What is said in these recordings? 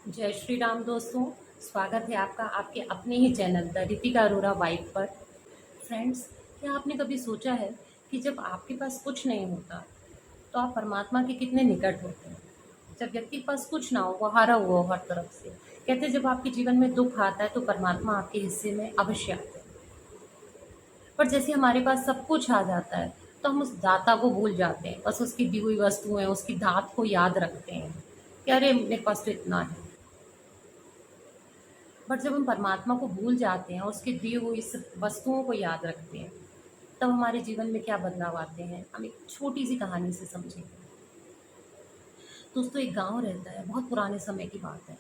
जय श्री राम दोस्तों। स्वागत है आपका आपके अपने ही channel the Ritika Arora vibe पर। फ्रेंड्स, क्या आपने कभी सोचा है कि जब आपके पास कुछ नहीं होता तो आप परमात्मा के कितने निकट होते हैं। जब व्यक्ति के पास कुछ ना हो, वो हारा हुआ हो हर तरफ से। कहते हैं जब आपके जीवन में दुख आता है तो परमात्मा आपके हिस्से में अवश्य आते हैं। पर जैसे हमारे पास सब कुछ आ जाता है तो हम उस दाता को भूल जाते हैं, बस उसकी दी हुई वस्तुएं, उसकी दात को याद रखते हैं कि अरे मेरे पास तो इतना है। बट जब हम परमात्मा को भूल जाते हैं और उसके दिए हुए इस वस्तुओं को याद रखते हैं, तब हमारे जीवन में क्या बदलाव आते हैं, हम एक छोटी सी कहानी से समझेंगे। दोस्तों, एक गांव रहता है, बहुत पुराने समय की बात है।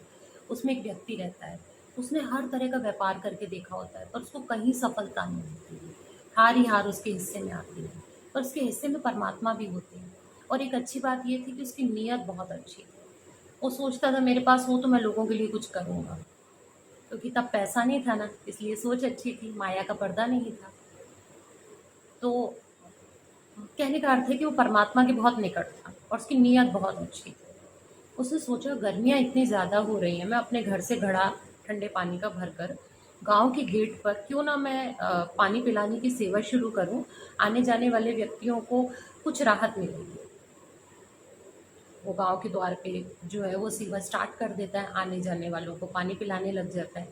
उसमें एक व्यक्ति रहता है। उसने हर तरह का व्यापार करके देखा होता है पर उसको कहीं सफलता नहीं मिलती। हार ही हार उसके हिस्से में आती है। पर उसके हिस्से में परमात्मा भी होते हैं। और एक अच्छी बात ये थी कि उसकी नीयत बहुत अच्छी थी। वो सोचता था मेरे पास हो तो मैं लोगों के लिए कुछ करूँगा। क्योंकि तब पैसा नहीं था ना, इसलिए सोच अच्छी थी, माया का पर्दा नहीं था। तो कहने का अर्थ है कि वो परमात्मा के बहुत निकट था और उसकी नीयत बहुत अच्छी थी। उसने सोचा गर्मियाँ इतनी ज़्यादा हो रही हैं, मैं अपने घर से घड़ा ठंडे पानी का भरकर गांव के गेट पर क्यों ना मैं पानी पिलाने की सेवा शुरू करूं। आने जाने वाले व्यक्तियों को कुछ राहत मिलेगी। वो गांव के द्वार पे जो है वो सेवा स्टार्ट कर देता है, आने जाने वालों को पानी पिलाने लग जाता है।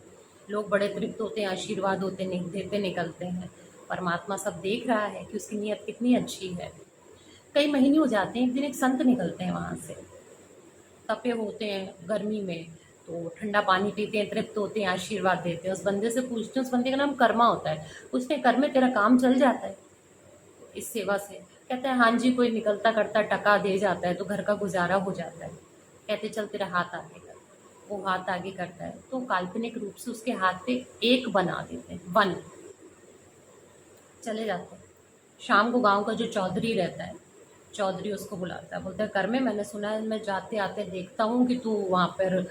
लोग बड़े तृप्त होते हैं, आशीर्वाद होते देते निकलते हैं। परमात्मा सब देख रहा है कि उसकी नीयत कितनी अच्छी है। कई महीने हो जाते हैं, एक दिन एक संत निकलते हैं वहाँ से। तपे होते हैं गर्मी में, तो ठंडा पानी पीते हैं, तृप्त होते हैं, आशीर्वाद देते हैं। उस बंदे से पूछते हैं, उस बंदे का नाम कर्मा होता है। पूछते हैं कर्मे तेरा काम चल जाता है इस सेवा से। कहता है हाँ जी, कोई निकलता करता टका दे जाता है तो घर का गुजारा हो जाता है। कहते चल तेरा हाथ आगे कर। वो हाथ आगे करता है तो काल्पनिक रूप से उसके हाथ पे एक बना देते हैं, वन। चले जाते हैं। शाम को गांव का जो चौधरी रहता है, चौधरी उसको बुलाता है, बोलता है कर में मैंने सुना है, मैं जाते आते देखता हूँ कि तू वहाँ पर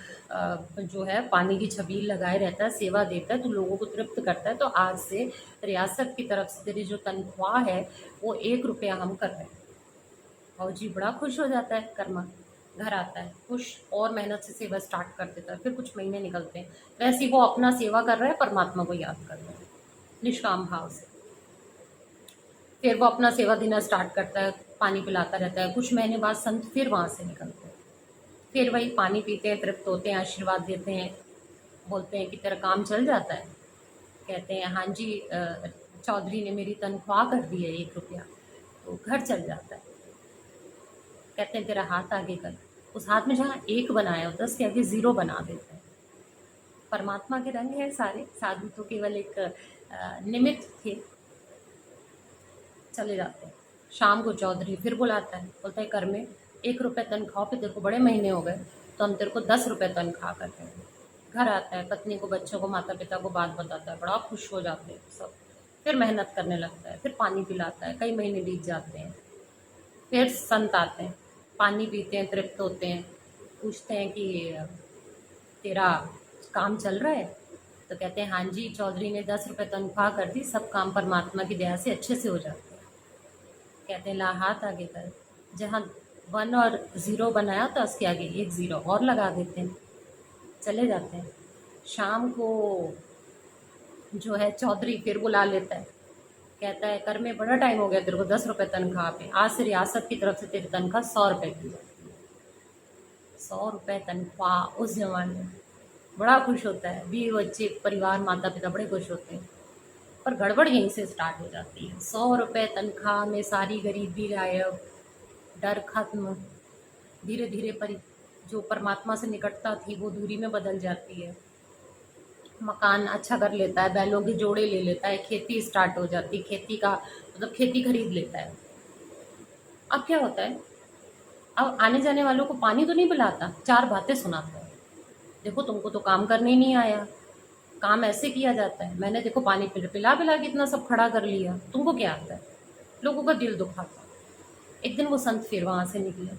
जो है पानी की छबील लगाए रहता है, सेवा देता है, तू लोगों को तृप्त करता है। तो आज से रियासत की तरफ से तेरी जो तनख्वाह है वो 1 रुपया हम कर रहे हैं। और जी बड़ा खुश हो जाता है कर्मा। घर आता है खुश और मेहनत से सेवा स्टार्ट कर देता है। फिर कुछ महीने निकलते हैं, वैसे ही वो अपना सेवा कर रहा है, परमात्मा को याद कर रहा है निष्काम भाव से। फिर वो अपना सेवा देना स्टार्ट करता है, पानी पिलाता रहता है। कुछ महीने बाद संत फिर वहाँ से निकलते हैं। फिर वही पानी पीते हैं, तृप्त होते हैं, आशीर्वाद देते हैं। बोलते हैं कि तेरा काम चल जाता है। कहते हैं हाँ जी, चौधरी ने मेरी तनख्वाह कर दी है 1 रुपया। तो घर चल जाता है। कहते हैं तेरा हाथ आगे कर। उस हाथ में जहाँ एक बनाया होता है उसके आगे ज़ीरो बना देते हैं। परमात्मा के रंग हैं सारे, साधु तो केवल एक निमित्त थे। चले जाते हैं। शाम को चौधरी फिर बुलाता है, बोलता है कर में 1 रुपये तनख्वाह पे, तेरे को बड़े महीने हो गए तो हम तेरे को 10 रुपये तनख्वाह कर रहे हैं। घर आता है, पत्नी को, बच्चों को, माता पिता को बात बताता है, बड़ा खुश हो जाते हैं सब। फिर मेहनत करने लगता है, फिर पानी पिलाता है। कई महीने बीत जाते हैं। फिर संत आते हैं, पानी पीते हैं, तृप्त होते हैं। पूछते हैं कि तेरा काम चल रहा है। तो कहते हैं हाँ जी, चौधरी ने 10 रुपये तनख्वाह कर दी, सब काम परमात्मा की दया से अच्छे से हो जाते हैं। कहते हैं ला हाथ आगे कर। जहाँ वन और ज़ीरो बनाया था उसके आगे एक ज़ीरो और लगा देते हैं। चले जाते हैं। शाम को जो है चौधरी फिर बुला लेता है। कहता है कर में बड़ा टाइम हो गया तेरे को 10 रुपये तनख्वाह पे, आज से रियासत की तरफ से तेरी तनख्वाह 100 रुपये की है। 100 रुपये तनख्वाह उस जमाने में बड़ा खुश होता है। बीवी बच्चे परिवार माता पिता बड़े खुश होते हैं। पर गड़बड़ यहीं से स्टार्ट हो जाती है। 100 रुपये तनख्वाह में सारी गरीबी गायब, डर खत्म। धीरे धीरे जो परमात्मा से निकटता थी वो दूरी में बदल जाती है। मकान अच्छा कर लेता है, बैलों के जोड़े ले लेता है, खेती स्टार्ट हो जाती है, खेती का मतलब खेती खरीद लेता है। अब क्या होता है, अब आने जाने वालों को पानी तो नहीं पिलाता, चार बातें सुनाता है। देखो तुमको तो काम करने ही नहीं आया, काम ऐसे किया जाता है, मैंने देखो पानी पिला पिला के इतना सब खड़ा कर लिया, तुमको क्या आता है। लोगों का दिल दुखाता। एक दिन वो संत फिर वहां से निकले।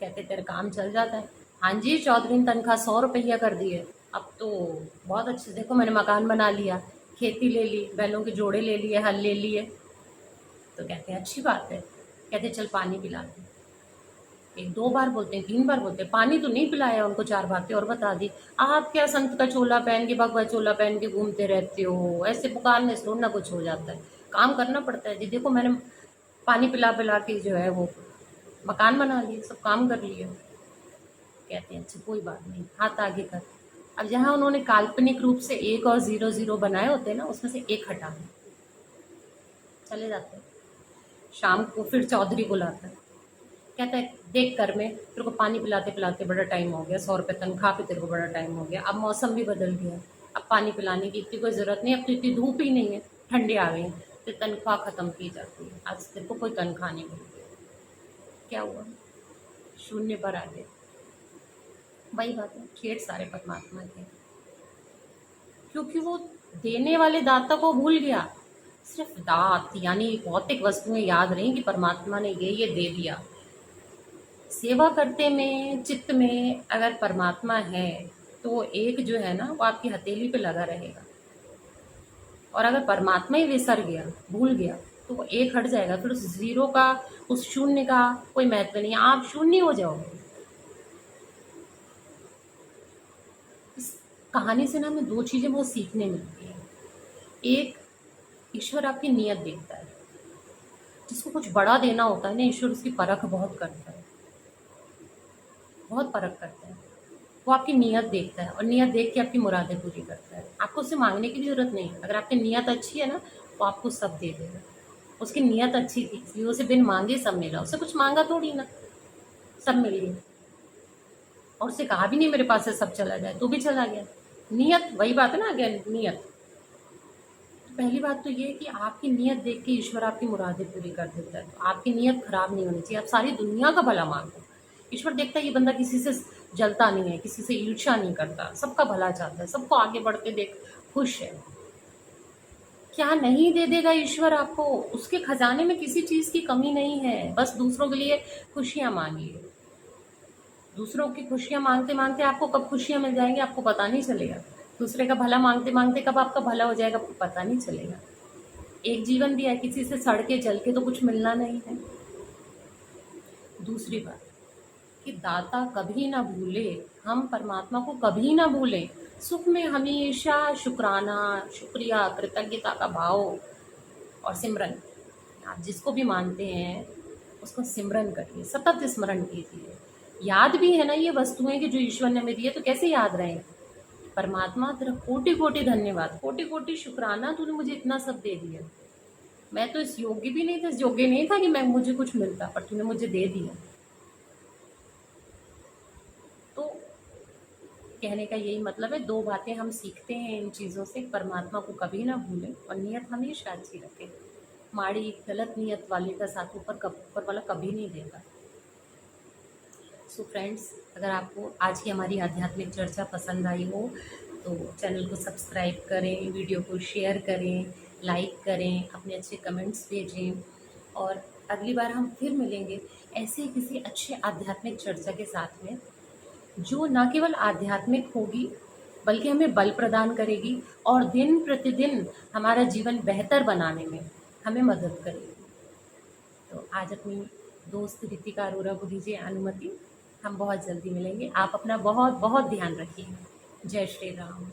कहते तेरा काम चल जाता है। हाँ जी, चौधरी ने तनख्वाह 100 रुपया कर दी है। अब तो बहुत अच्छे, देखो मैंने मकान बना लिया, खेती ले ली, बैलों के जोड़े ले लिए, हल ले लिए। तो कहते हैं अच्छी बात है। कहते चल पानी पिला दे। एक 2 बार बोलते हैं, 3 बार बोलते हैं, पानी तो नहीं पिलाया उनको, 4 बातें और बता दी। आप क्या संत का चोला पहन के, भगवा चोला पहन के घूमते रहते हो? ऐसे पुकारने से थोड़ी ना कुछ हो जाता है, काम करना पड़ता है। जी देखो, मैंने पानी पिला-पिला के जो है वो मकान बना लिए, सब काम कर लिए। कहते हैं अच्छा कोई बात नहीं, हाथ आगे कर। अब जहाँ उन्होंने काल्पनिक रूप से 1 और 0 0 बनाए होते हैं ना, उसमें से 1 हटा दें, चले जाते हैं। शाम को फिर चौधरी बुलाता है, कहता है देख कर में तेरे को पानी पिलाते पिलाते बड़ा टाइम हो गया, 100 रुपये तनख्वाह पे तेरे को बड़ा टाइम हो गया, अब मौसम भी बदल गया, अब पानी पिलाने की इतनी कोई ज़रूरत नहीं, अब तो इतनी धूप ही नहीं है, ठंडे आ गई, तो तनख्वाह ख़त्म की जाती है, आज तेरे को कोई तनख्वाह नहीं मिली। क्या हुआ? शून्य पर आ गए। वही बात है, खेत सारे परमात्मा के, क्योंकि वो देने वाले दाता को भूल गया। सिर्फ दात यानी भौतिक वस्तुएं याद रही कि परमात्मा ने ये दे दिया। सेवा करते में, चित्त में अगर परमात्मा है तो वो एक जो है ना वो आपकी हथेली पे लगा रहेगा। और अगर परमात्मा ही विसर गया, भूल गया, तो वो एक हट जाएगा, फिर उस जीरो का, उस शून्य का कोई महत्व नहीं, आप शून्य हो जाओगे। इस कहानी से ना हमें 2 चीज़ें बहुत सीखने मिलती हैं। एक, ईश्वर आपकी नीयत देखता है। जिसको कुछ बड़ा देना होता है ना, ईश्वर उसकी परख बहुत करता है, बहुत परख करता है। वो आपकी नीयत देखता है और नीयत देख के आपकी मुरादें पूरी करता है। आपको उससे मांगने की भी ज़रूरत नहीं है। अगर आपकी नीयत अच्छी है ना, वो आपको सब दे देगा। उसकी नीयत अच्छी थी इसलिए उसे बिन मांगे सब मिला। उससे कुछ मांगा थोड़ी ना, सब मिल गया। और उससे कहा भी नहीं मेरे पास से सब चला जाए, तो भी चला गया। नियत, वही बात है ना, अगेन नियत। तो पहली बात तो ये है कि आपकी नीयत देख के ईश्वर आपकी मुरादें पूरी कर देता है। तो आपकी नीयत खराब नहीं होनी चाहिए, आप सारी दुनिया का भला मांगो। ईश्वर देखता है ये बंदा किसी से जलता नहीं है, किसी से ईर्ष्या नहीं करता, सबका भला चाहता है, सबको आगे बढ़ते देख खुश है। क्या नहीं दे देगा ईश्वर आपको? उसके खजाने में किसी चीज की कमी नहीं है। बस दूसरों के लिए खुशियां मांगिए। दूसरों की खुशियां मांगते मांगते आपको कब खुशियां मिल जाएंगी आपको पता नहीं चलेगा। दूसरे का भला मांगते मांगते कब आपका भला हो जाएगा आपको पता नहीं चलेगा। एक जीवन दिया है, किसी से सड़ के जल के तो कुछ मिलना नहीं है। दूसरी बात कि दाता कभी ना भूले, हम परमात्मा को कभी ना भूलें। सुख में हमेशा शुक्राना, शुक्रिया, कृतज्ञता का भाव और सिमरन। आप जिसको भी मानते हैं उसको सिमरन करिए, सतत स्मरण कीजिए। याद भी है ना ये वस्तुएं कि जो ईश्वर ने हमें दी है, तो कैसे याद रहें? परमात्मा तेरा कोटि कोटि धन्यवाद, कोटि कोटि शुक्राना, तूने मुझे इतना सब दे दिया। मैं तो इस योग्य भी नहीं था, इस योग्य नहीं था कि मैं मुझे कुछ मिलता, पर तूने मुझे दे दिया। तो कहने का यही मतलब है, 2 बातें हम सीखते हैं इन चीज़ों से। परमात्मा को कभी ना भूलें और नियत हमेशा अच्छी रखें। माड़ी गलत नियत वाले का साथ ऊपर वाला कभी नहीं देता। सो फ्रेंड्स, अगर आपको आज की हमारी आध्यात्मिक चर्चा पसंद आई हो तो चैनल को सब्सक्राइब करें, वीडियो को शेयर करें, लाइक करें, अपने अच्छे कमेंट्स भेजें। और अगली बार हम फिर मिलेंगे ऐसे ही किसी अच्छे आध्यात्मिक चर्चा के साथ में, जो न केवल आध्यात्मिक होगी बल्कि हमें बल प्रदान करेगी और दिन प्रतिदिन हमारा जीवन बेहतर बनाने में हमें मदद करेगी। तो आज अपनी दोस्त रितिका अरोरा को दीजिए अनुमति। हम बहुत जल्दी मिलेंगे। आप अपना बहुत बहुत ध्यान रखिए। जय श्री राम।